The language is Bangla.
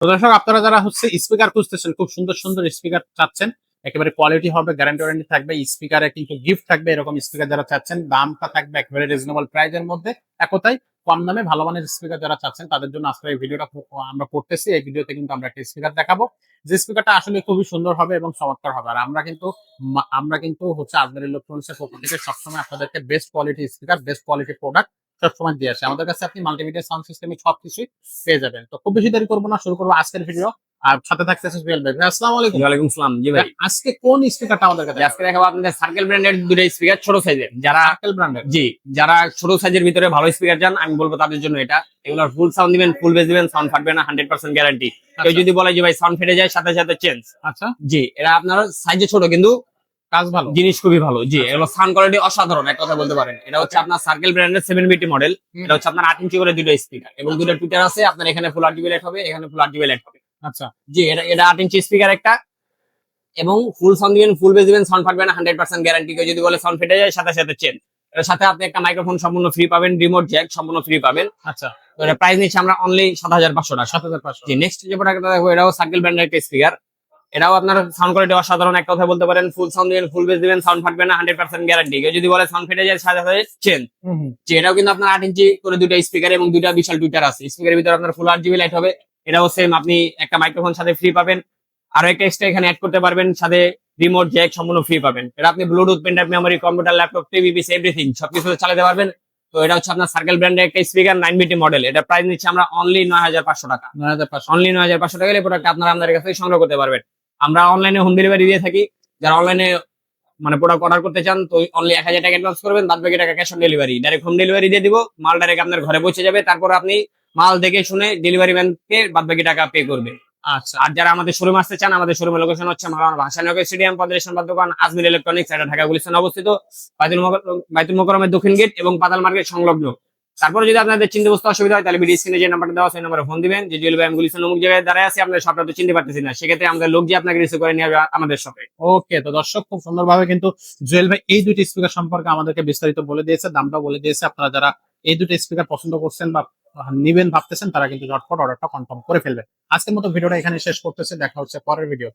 তো দর্শক, আপনারা যারা স্পিকার খুঁজতেছেন, খুব সুন্দর সুন্দর স্পিকার চাচ্ছেন, একেবারে কোয়ালিটি হবে, গ্যারান্টি ওয়ারেন্টি থাকবে, স্পিকারে কিন্তু গিফট থাকবে, এরকম স্পিকার যারা চাচ্ছেন, দামটা থাকবে একেবারে রিজনেবল প্রাইসের মধ্যে, একতাই কম দামে ভালো মানের স্পিকার যারা চাচ্ছেন তাদের জন্য আজকে এই ভিডিওটা আমরা করতেছি। এই ভিডিওতে কিন্তু আমরা একটা স্পিকার দেখাবো, যে স্পিকারটা আসলে খুবই সুন্দর হবে এবং চমৎকার হবে। আর আমরা কিন্তু আজমের ইলেকট্রনিক্সের পক্ষ থেকে সবসময় আপনাদেরকে best quality speaker, best quality product সবসময় দিয়ে আসে। আমাদের কাছে আপনি মাল্টিমিডিয়া সাউন্ড সিস্টেমে সবকিছুই পেয়ে যাবেন। তো খুব বেশি দেরি করবো না, শুরু করবো আজকের ভিডিও। আর সাথে থাকতেছে জুয়েল ভাই। আসসালামু আলাইকুম। ওয়ালাইকুম সালাম। জি ভাই, আজকে কোন স্পিকারটা আমাদের কাছে আজকে দেখাবো আপনাদের সার্কেল ব্র্যান্ডের দুটো স্পিকার, ছোট সাইজের। যারা সার্কেল ব্র্যান্ডের? জি, যারা ছোট সাইজের ভিতরে ভালো স্পিকার চান, আমি বলবো তাদের জন্য এটা। এগুলোর ফুল সাউন্ড দিবেন, ফুল বেস দিবেন, সাউন্ড ফাটবে না, 100% গ্যারান্টি। কেউ যদি বলে যে ভাই সাউন্ড ফেটে যায়, সাথে সাথে চেঞ্জ। আচ্ছা, জি, এরা আপনার সাইজে ছোট কিন্তু কাজ ভালো, জিনিস খুবই ভালো। জি, এগুলো সাউন্ড কোয়ালিটি অসাধারণ, এক কথা বলতে পারেন। এটা হচ্ছে আপনার সার্কেল ব্র্যান্ডের 7BT মডেল। এটা হচ্ছে আপনার 8 ইঞ্চি করে দুটো স্পিকার এবং দুটো টুইটার আছে। আপনার এখানে ফুল আরজিবি লাইট হবে, এখানে ফুল আরজিবি লাইট হবে। আচ্ছা, জি, এটা 8 ইঞ্চি স্পিকার একটা, এবং ফুল সাউন্ড দিবেন, ফুল বেস দিবেন, সাউন্ড ফাটবে না, 100% গ্যারান্টি। কেউ যদি বলে সাউন্ড ফেটে যায়, সাথে সাথে চেঞ্জ। এর সাথে আপনি একটা মাইক্রোফোন সম্পূর্ণ ফ্রি পাবেন, রিমোট জ্যাক সম্পূর্ণ ফ্রি পাবেন। আচ্ছা, তো এটা প্রাইস নিচ্ছে আমরা অনলি 7500 টাকা। 7500। জি, নেক্সট যে প্রোডাক্টটা দেখো, এটাও সার্কেল ব্র্যান্ডের একটা স্পিকার। এটাও আপনার সাউন্ড কোয়ালিটি অসাধারণ, এক কথা বলতে পারেন। ফুল সাউন্ড দিবেন, ফুল বেস দিবেন, সাউন্ড ফাটবে না, 100% গ্যারান্টি। কেউ যদি বলে সাউন্ড ফেটে যায়, সাথে সাথে চেঞ্জ। জি, এটাও কিন্তু আপনার 8 ইঞ্চি করে দুটো স্পিকার এবং দুইটা বিশাল টুইটার আছে। স্পিকারের ভিতরে আপনার ফুল আরজিবি লাইট হবে। এটাও সেম, আপনি একটা মাইক্রোফোন সাথে ফ্রি পাবেন, আরো একটা এক্সট্রা এখানে অ্যাড করতে পারবেন, সাথে রিমোট জ্যাক সম্পূর্ণ ফ্রি পাবেন। এটা আপনি Bluetooth, pendrive, memory, computer, laptop, TV, PC everything সবকিছু চালাতে পারবেন। তো এটা হচ্ছে আপনার সার্কেল ব্র্যান্ডের একটা স্পিকার, 9BT মডেল। এটা প্রাইস নিচ্ছে আমরা অনলি 9500 টাকা। 9500। অনলি 9500 টাকা এই প্রোডাক্ট আপনারা আমাদের কাছ থেকে সংগ্রহ করতে পারবেন। আমরা অনলাইনে হোম ডেলিভারি দিয়ে থাকি। যারা অনলাইনে মানে প্রোডাক্ট অর্ডার করতে চান, তো অনলি 1000 টাকা অ্যাডভান্স করবেন, বাদ বাকি টাকা cash on delivery. Direct home delivery দিয়ে দিব, মাল ডাইরেক্ট আপনার ঘরে পৌঁছে যাবে। তারপর আপনি মাল দেখে শুনে ডেলিভারি ম্যানকে বাদ বাকি টাকা পে করবে। আচ্ছা, আর যারা আমাদের শোরুম আসতে চান, আমাদের শোরুমের লোকেশন হচ্ছে মাওলানা ভাসানীনগর স্টেডিয়াম, 50 নম্বর দোকান, আজমির ইলেকট্রনিক্স। এটা ঢাকা গুলিস্তান অবস্থিত, বাইতুল মোকাররমের দক্ষিণ গেট এবং পাতাল মার্কেট সংলগ্ন। তারপরে যদি আপনাদের চিনতে বুঝতে অসুবিধা হয়, তাহলে ভিডিও স্ক্রিনে যে নাম্বারটা দেওয়া আছে সেই নম্বরে ফোন দিবেন, যে জুয়েল ভাই আমি গুলিস্তান অমুক জায়গায় দাঁড়ায় আছি, আপনার শপটা তো চিনতে পারতেছি না। সেক্ষেত্রে আমাদের লোক যে আপনাকে রিসিভ করে নিয়ে আসবে আমাদের শপে। ওকে। তো দর্শক, খুব সুন্দরভাবে কিন্তু জুয়েল ভাই এই দুটি স্পিকার সম্পর্কে আমাদেরকে বিস্তারিত বলে দিয়েছে, দামটাও বলে দিয়েছে। আপনারা যারা এই দুটো স্পিকার পছন্দ করছেন বা নিবেন ভাবতেছেন, তারা কিন্তু ঝটপট অর্ডারটা কনফার্ম করে ফেলবেন। আজকের মতো ভিডিওটা এখানে শেষ করতেছে, দেখা হচ্ছে পরের ভিডিও।